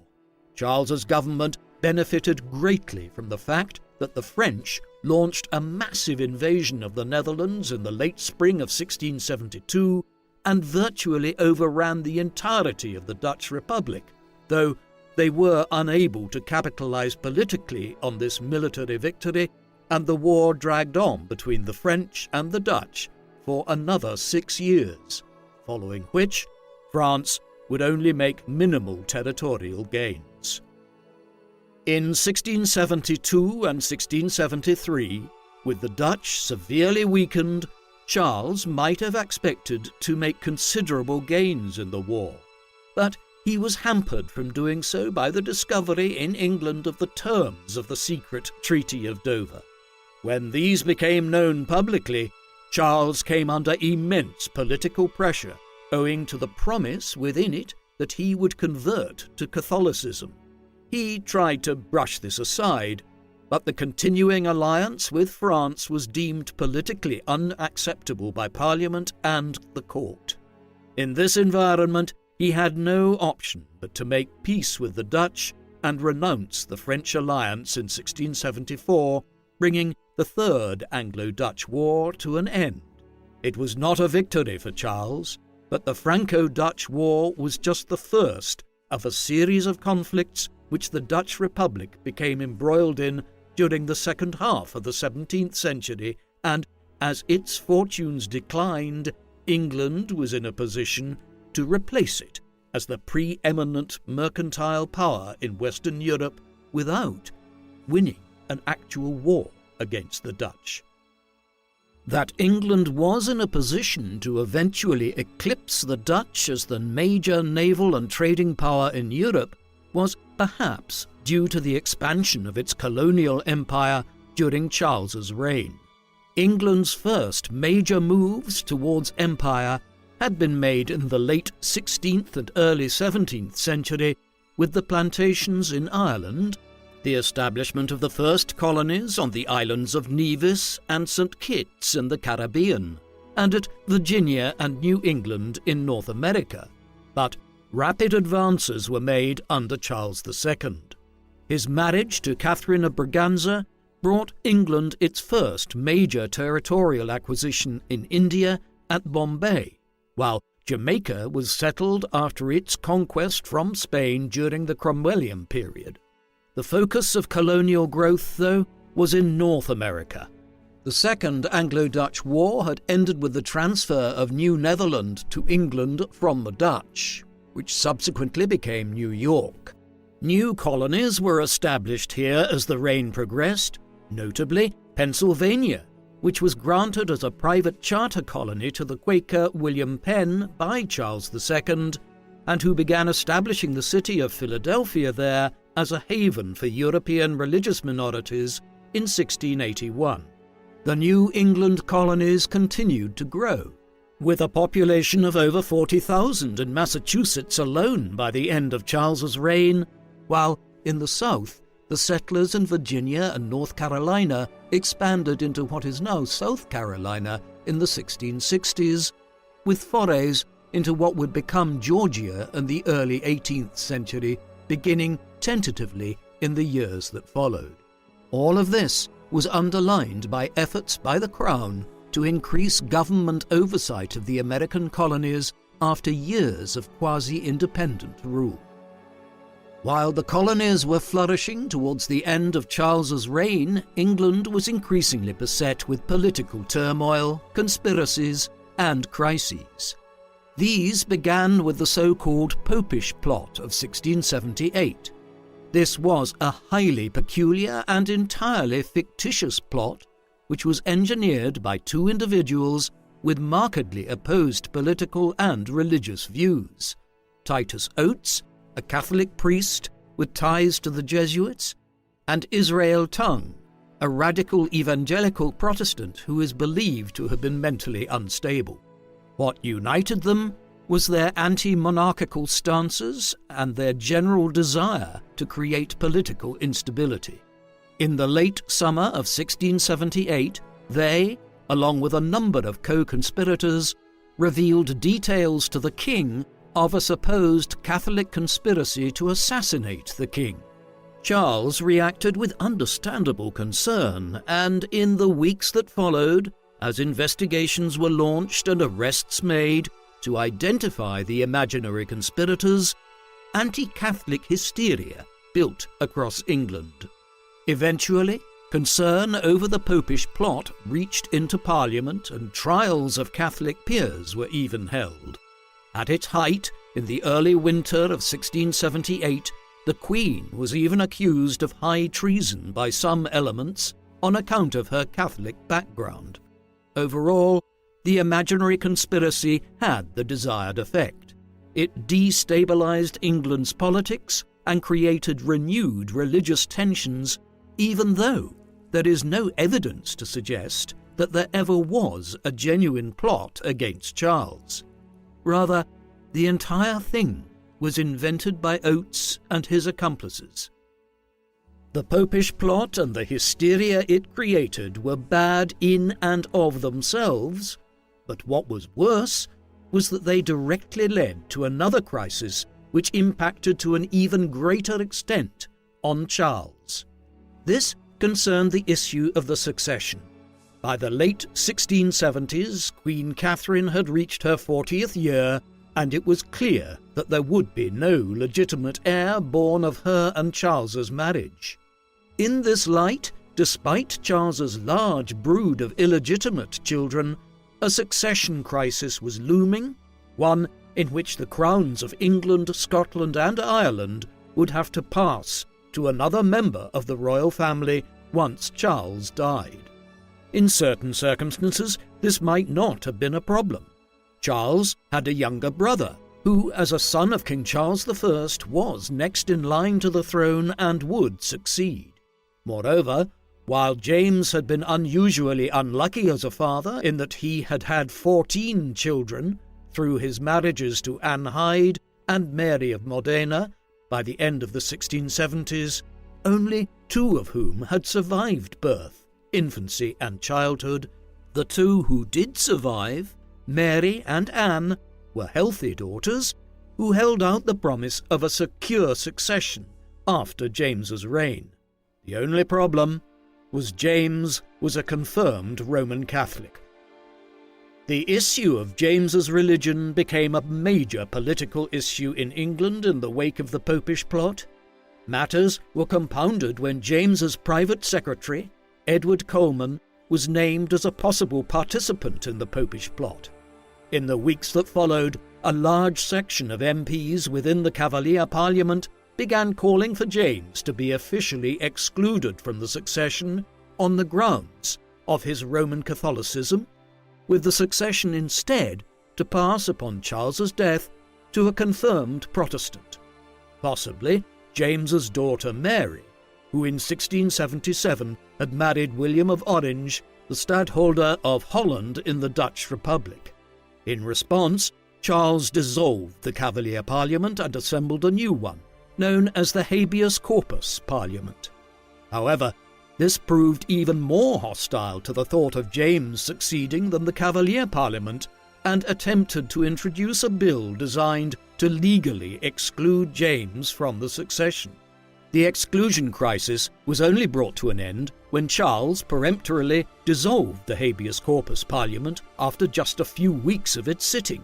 Charles's government benefited greatly from the fact that the French launched a massive invasion of the Netherlands in the late spring of 1672 and virtually overran the entirety of the Dutch Republic, though they were unable to capitalize politically on this military victory, and the war dragged on between the French and the Dutch for another 6 years, following which France would only make minimal territorial gains. In 1672 and 1673, with the Dutch severely weakened, Charles might have expected to make considerable gains in the war, but he was hampered from doing so by the discovery in England of the terms of the secret Treaty of Dover. When these became known publicly, Charles came under immense political pressure, owing to the promise within it that he would convert to Catholicism. He tried to brush this aside, but the continuing alliance with France was deemed politically unacceptable by Parliament and the court. In this environment, he had no option but to make peace with the Dutch and renounce the French alliance in 1674, bringing the Third Anglo-Dutch War to an end. It was not a victory for Charles, but the Franco-Dutch War was just the first of a series of conflicts which the Dutch Republic became embroiled in during the second half of the 17th century, and as its fortunes declined, England was in a position to replace it as the preeminent mercantile power in Western Europe without winning an actual war against the Dutch. That England was in a position to eventually eclipse the Dutch as the major naval and trading power in Europe was perhaps due to the expansion of its colonial empire during Charles's reign. England's first major moves towards empire had been made in the late 16th and early 17th century with the plantations in Ireland, the establishment of the first colonies on the islands of Nevis and St. Kitts in the Caribbean, and at Virginia and New England in North America. But rapid advances were made under Charles II. His marriage to Catherine of Braganza brought England its first major territorial acquisition in India at Bombay, while Jamaica was settled after its conquest from Spain during the Cromwellian period. The focus of colonial growth, though, was in North America. The Second Anglo-Dutch War had ended with the transfer of New Netherland to England from the Dutch, which subsequently became New York. New colonies were established here as the reign progressed, notably Pennsylvania, which was granted as a private charter colony to the Quaker William Penn by Charles II, and who began establishing the city of Philadelphia there as a haven for European religious minorities in 1681. The New England colonies continued to grow, with a population of over 40,000 in Massachusetts alone by the end of Charles's reign, while in the South, the settlers in Virginia and North Carolina expanded into what is now South Carolina in the 1660s, with forays into what would become Georgia in the early 18th century, beginning tentatively in the years that followed. All of this was underlined by efforts by the Crown to increase government oversight of the American colonies after years of quasi-independent rule. While the colonies were flourishing towards the end of Charles's reign, England was increasingly beset with political turmoil, conspiracies, and crises. These began with the so-called Popish Plot of 1678. This was a highly peculiar and entirely fictitious plot which was engineered by two individuals with markedly opposed political and religious views: Titus Oates, a Catholic priest with ties to the Jesuits, and Israel Tongue, a radical evangelical Protestant who is believed to have been mentally unstable. What united them was their anti-monarchical stances and their general desire to create political instability. In the late summer of 1678, they, along with a number of co-conspirators, revealed details to the king of a supposed Catholic conspiracy to assassinate the king. Charles reacted with understandable concern, and in the weeks that followed, as investigations were launched and arrests made to identify the imaginary conspirators, anti-Catholic hysteria built across England. Eventually, concern over the Popish plot reached into Parliament, and trials of Catholic peers were even held. At its height, in the early winter of 1678, the Queen was even accused of high treason by some elements on account of her Catholic background. Overall, the imaginary conspiracy had the desired effect. It destabilized England's politics and created renewed religious tensions, even though there is no evidence to suggest that there ever was a genuine plot against Charles. Rather, the entire thing was invented by Oates and his accomplices. The Popish plot and the hysteria it created were bad in and of themselves, but what was worse was that they directly led to another crisis which impacted to an even greater extent on Charles. This concerned the issue of the succession. By the late 1670s, Queen Catherine had reached her 40th year, and it was clear that there would be no legitimate heir born of her and Charles's marriage. In this light, despite Charles's large brood of illegitimate children, a succession crisis was looming, one in which the crowns of England, Scotland, and Ireland would have to pass to another member of the royal family once Charles died. In certain circumstances, this might not have been a problem. Charles had a younger brother, who, as a son of King Charles I, was next in line to the throne and would succeed. Moreover, While James had been unusually unlucky as a father in that he had had 14 children through his marriages to Anne Hyde and Mary of Modena by the end of the 1670s, only 2 of whom had survived birth, infancy and childhood. The 2 who did survive, Mary and Anne, were healthy daughters who held out the promise of a secure succession after James's reign. The only problem was James was a confirmed Roman Catholic. The issue of James's religion became a major political issue in England in the wake of the Popish plot. Matters were compounded when James's private secretary, Edward Coleman, was named as a possible participant in the Popish plot. In the weeks that followed, a large section of MPs within the Cavalier Parliament began calling for James to be officially excluded from the succession on the grounds of his Roman Catholicism, with the succession instead to pass upon Charles's death to a confirmed Protestant, possibly James's daughter Mary, who in 1677 had married William of Orange, the stadtholder of Holland in the Dutch Republic. In response, Charles dissolved the Cavalier Parliament and assembled a new one, known as the Habeas Corpus Parliament. However, this proved even more hostile to the thought of James succeeding than the Cavalier Parliament, and attempted to introduce a bill designed to legally exclude James from the succession. The exclusion crisis was only brought to an end when Charles peremptorily dissolved the Habeas Corpus Parliament after just a few weeks of its sitting.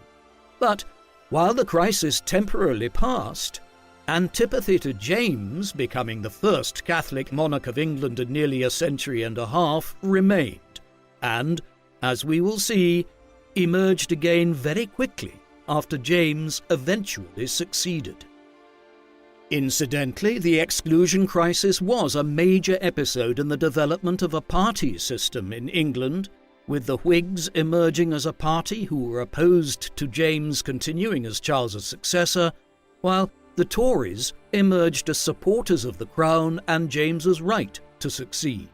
But while the crisis temporarily passed, antipathy to James, becoming the first Catholic monarch of England in nearly a century and a half, remained, and, as we will see, emerged again very quickly after James eventually succeeded. Incidentally, the exclusion crisis was a major episode in the development of a party system in England, with the Whigs emerging as a party who were opposed to James continuing as Charles's successor, while the Tories emerged as supporters of the Crown and James's right to succeed.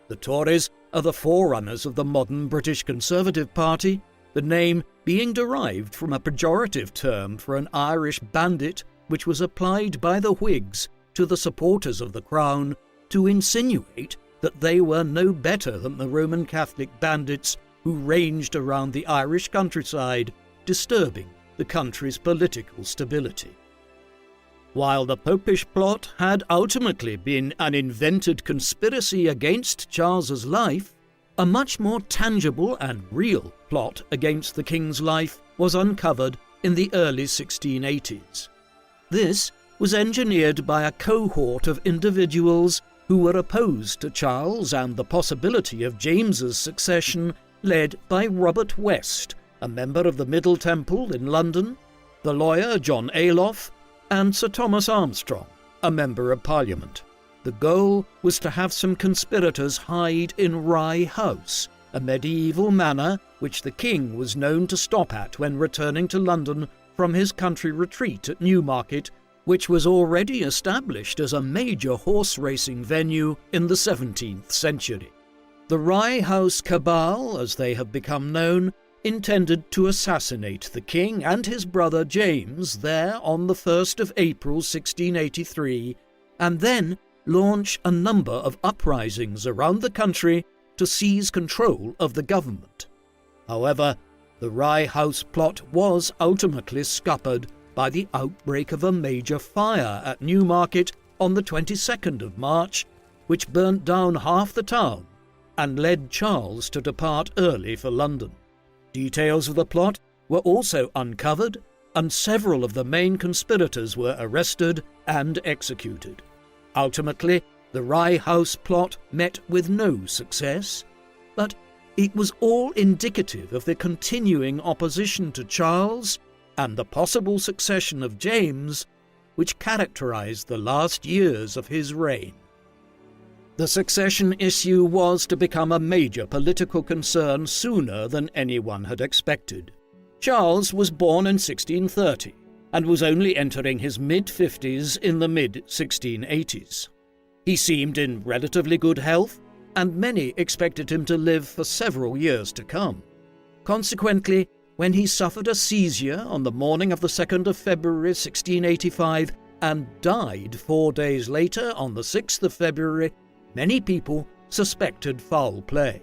The Tories are the forerunners of the modern British Conservative Party, the name being derived from a pejorative term for an Irish bandit which was applied by the Whigs to the supporters of the Crown to insinuate that they were no better than the Roman Catholic bandits who ranged around the Irish countryside, disturbing the country's political stability. While the Popish plot had ultimately been an invented conspiracy against Charles's life, a much more tangible and real plot against the king's life was uncovered in the early 1680s. This was engineered by a cohort of individuals who were opposed to Charles and the possibility of James's succession, led by Robert West, a member of the Middle Temple in London, the lawyer John Aloff, and Sir Thomas Armstrong, a member of Parliament. The goal was to have some conspirators hide in Rye House, a medieval manor which the king was known to stop at when returning to London from his country retreat at Newmarket, which was already established as a major horse racing venue in the 17th century. The Rye House cabal, as they have become known, intended to assassinate the king and his brother James there on the 1st of April 1683, and then launch a number of uprisings around the country to seize control of the government. However, the Rye House plot was ultimately scuppered by the outbreak of a major fire at Newmarket on the 22nd of March, which burnt down half the town and led Charles to depart early for London. Details of the plot were also uncovered, and several of the main conspirators were arrested and executed. Ultimately, the Rye House plot met with no success, but it was all indicative of the continuing opposition to Charles and the possible succession of James, which characterized the last years of his reign. The succession issue was to become a major political concern sooner than anyone had expected. Charles was born in 1630 and was only entering his mid-50s in the mid-1680s. He seemed in relatively good health, and many expected him to live for several years to come. Consequently, when he suffered a seizure on the morning of the 2nd of February 1685 and died 4 days later on the 6th of February, many people suspected foul play.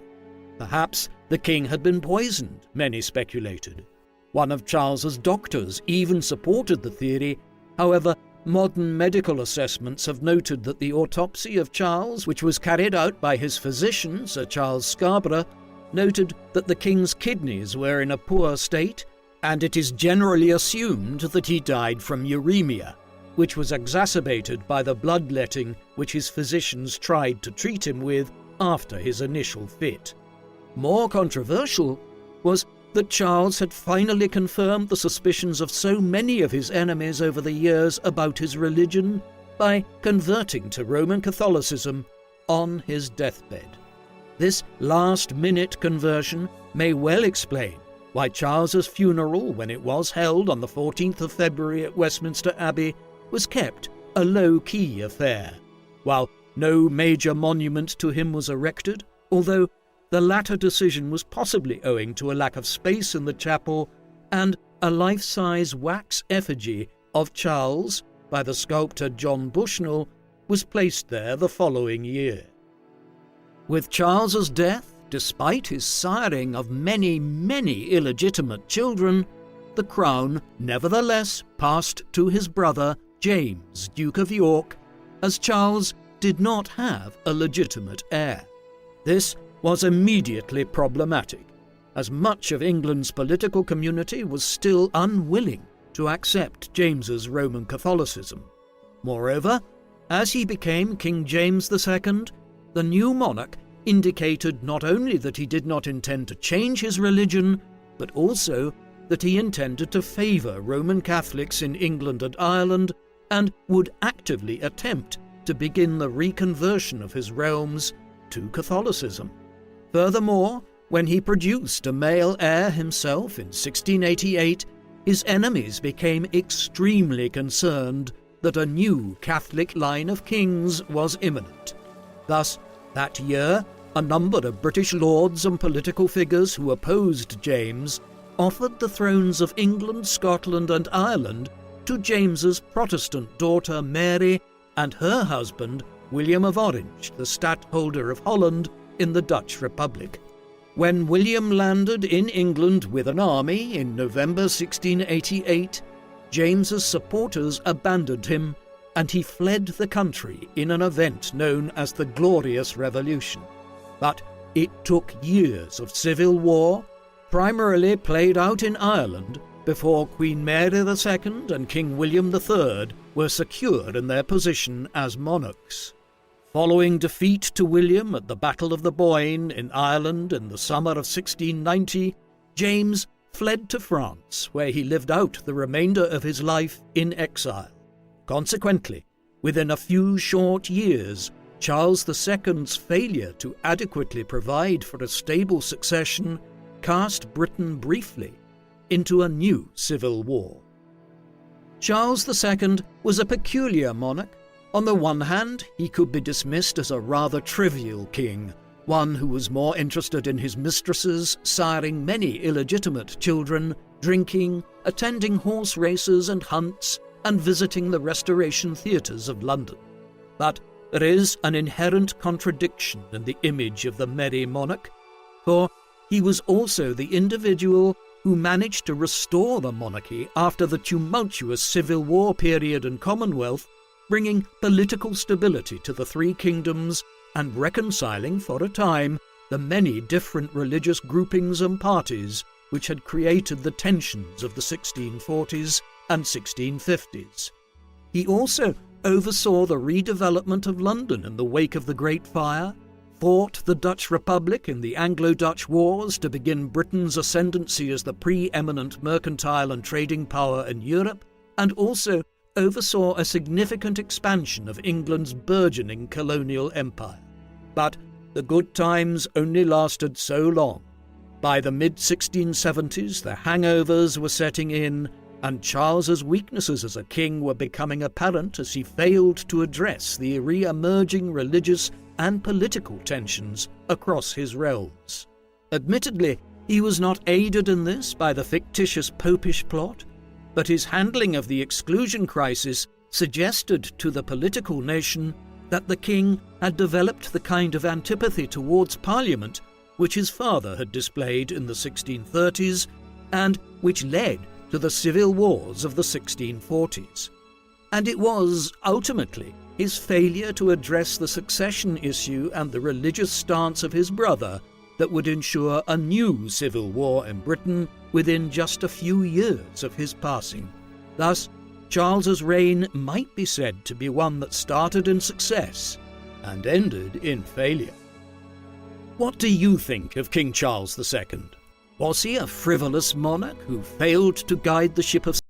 Perhaps the king had been poisoned, many speculated. One of Charles's doctors even supported the theory. However, modern medical assessments have noted that the autopsy of Charles, which was carried out by his physician, Sir Charles Scarborough, noted that the king's kidneys were in a poor state, and it is generally assumed that he died from uremia, which was exacerbated by the bloodletting which his physicians tried to treat him with after his initial fit. More controversial was that Charles had finally confirmed the suspicions of so many of his enemies over the years about his religion by converting to Roman Catholicism on his deathbed. This last-minute conversion may well explain why Charles's funeral, when it was held on the 14th of February at Westminster Abbey, was kept a low-key affair, while no major monument to him was erected, although the latter decision was possibly owing to a lack of space in the chapel, and a life-size wax effigy of Charles by the sculptor John Bushnell was placed there the following year. With Charles's death, despite his siring of many, many illegitimate children, the crown nevertheless passed to his brother James, Duke of York, as Charles did not have a legitimate heir. This was immediately problematic, as much of England's political community was still unwilling to accept James's Roman Catholicism. Moreover, as he became King James II, the new monarch indicated not only that he did not intend to change his religion, but also that he intended to favour Roman Catholics in England and Ireland and would actively attempt to begin the reconversion of his realms to Catholicism. Furthermore, when he produced a male heir himself in 1688, his enemies became extremely concerned that a new Catholic line of kings was imminent. Thus, that year, a number of British lords and political figures who opposed James offered the thrones of England, Scotland and Ireland to James's Protestant daughter Mary and her husband William of Orange, the Stadtholder of Holland in the Dutch Republic. When William landed in England with an army in November 1688, James's supporters abandoned him and he fled the country in an event known as the Glorious Revolution. But it took years of civil war, primarily played out in Ireland, before Queen Mary II and King William III were secure in their position as monarchs. Following defeat to William at the Battle of the Boyne in Ireland in the summer of 1690, James fled to France, where he lived out the remainder of his life in exile. Consequently, within a few short years, Charles II's failure to adequately provide for a stable succession cast Britain briefly into a new civil war. Charles II was a peculiar monarch. On the one hand, he could be dismissed as a rather trivial king, one who was more interested in his mistresses, siring many illegitimate children, drinking, attending horse races and hunts, and visiting the Restoration theatres of London. But there is an inherent contradiction in the image of the merry monarch, for he was also the individual who managed to restore the monarchy after the tumultuous Civil War period and Commonwealth, bringing political stability to the three kingdoms and reconciling for a time the many different religious groupings and parties which had created the tensions of the 1640s and 1650s. He also oversaw the redevelopment of London in the wake of the Great Fire, fought the Dutch Republic in the Anglo-Dutch Wars to begin Britain's ascendancy as the preeminent mercantile and trading power in Europe, and also oversaw a significant expansion of England's burgeoning colonial empire. But the good times only lasted so long. By the mid-1670s, the hangovers were setting in, and Charles's weaknesses as a king were becoming apparent as he failed to address the re-emerging religious and political tensions across his realms. Admittedly, he was not aided in this by the fictitious popish plot, but his handling of the exclusion crisis suggested to the political nation that the king had developed the kind of antipathy towards Parliament which his father had displayed in the 1630s and which led to the civil wars of the 1640s. And it was, ultimately, his failure to address the succession issue and the religious stance of his brother that would ensure a new civil war in Britain within just a few years of his passing. Thus, Charles's reign might be said to be one that started in success and ended in failure. What do you think of King Charles II? Was he a frivolous monarch who failed to guide the ship of